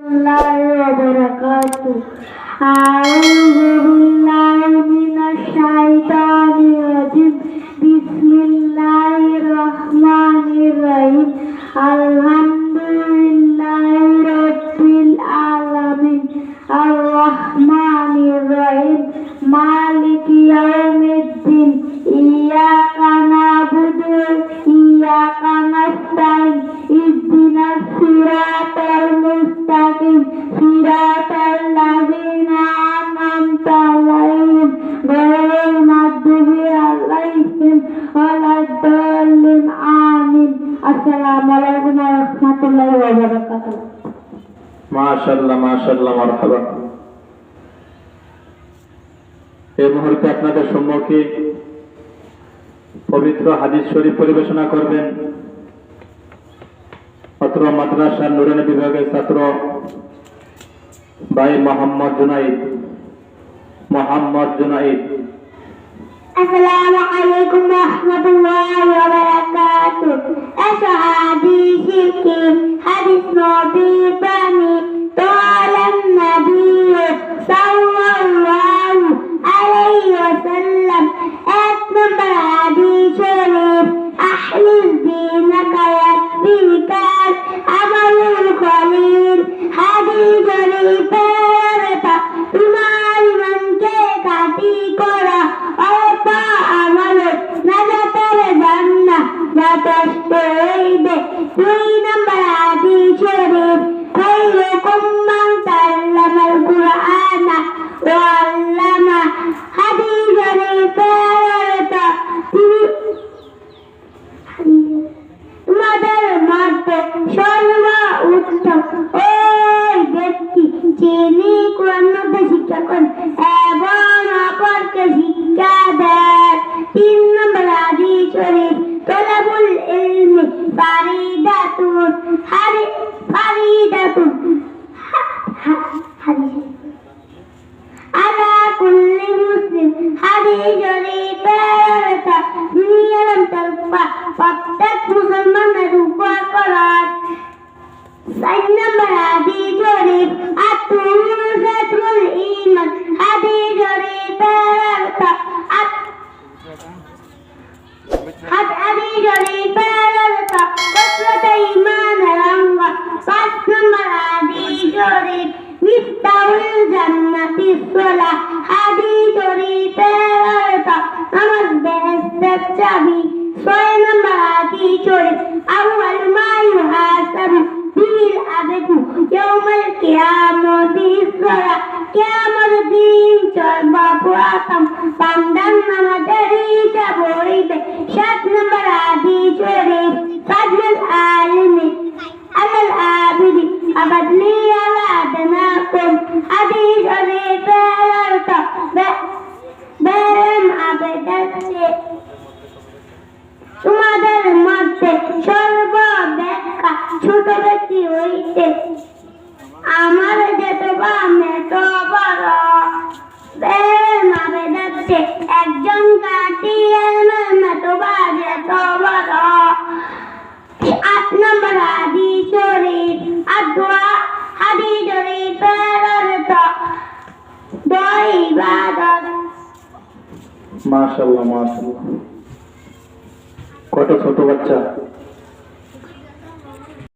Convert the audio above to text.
الله وبركاته. أعوذ بالله من الشيطان الرجيم. بسم الله الرحمن الرحيم. الحمد لله رب العالمين الرحمن الرحيم مالك يوم الدين إياك نعبد وإياك نستعين اهدنا الصراط المستقيم صراط الذين أنعمت عليهم غير المغضوب عليهم ولا الضالين آمين. السلام عليكم ورحمة الله وبركاته. মাশাআল্লাহ মাশাআল্লাহ মারহাবা। এই মুহূর্তে আপনাদের সম্মুখে পবিত্র হাদিস শরীফ পরিবেশনা করবেন অত্র মাদ্রাসার নুরানি বিভাগের ছাত্র ভাই মোহাম্মদ জুনাইদ। আসসালামু আলাইকুম রাহমাতুল্লাহি ওয়া বারাকাতুহু। হাদিস নবী বাণী قال النبي صلى الله عليه وسلم এক নম্বর হাদিস শরীফ আহলিস দীনক ইয়াকফিক আমালুল কলিল। হাদিস শরীফের তোমার ইমানকে খাঁটি করা অল্প আমল নাজাতের জন্য যথেষ্ট হইবে। দুই নম্বর হাদিস শরীফ خيركم من تعلم القرآن وعلمه। হাদিস শরীফের তোমাদের মধ্যে সর্বোত্তম ওই ব্যক্তি যিনি কোরআন শিক্ষা করেন এবং অপরকে শিক্ষা দেন। তিন নম্বর হাদিস শরীফ তলাবুল ইলমি ফারিদাতুন আলা কুল্লি মুসলিম। হাদিস শরীফের নিয়ম প্রত্যেক মুসলমানের উপর করার। চার নম্বর হাদিস শরীফ আতুল ঈমান। হাদিস শরীফের ঈমানের অঙ্গ। পাঁচ নম্বর হাদিস শরীফ মিফতাহুল জান্নাতিস সালাহ। হাদিস শরীফের নামাজ বেহেশতের চাবি। ছয় নম্বর হাদিস শরীফ আউয়াল মা ইউহাসাবু বিহিল আবদু ইয়াউমাল কিয়ামতিস সালাহ। কিয়ামতের দিন সর্বপ্রথম বান্দার নামাজের হিসাব হইবে। সাত নম্বর হাদিস শরীফ ফাজলুল আলিমি আলাল আবিদি আবাদলি আলা আদনাকুম। হাদিস শরীফের বেরেম আবেদাতে তোমাদের মধ্যে সর্বাপেক্ষা ছোট ব্যক্তি হইতে আমার যেতবা মেত বড়। বেরেম আবেদাতে একজন কাটিয়ার মেতবা যেত বড়। আট নম্বর হাদিস শরীফ আদওয়া। হাদিস শরীফের দোয়া ইবাদত। মাশাআল্লাহ মাশাআল্লাহ। কত ছোট বাচ্চা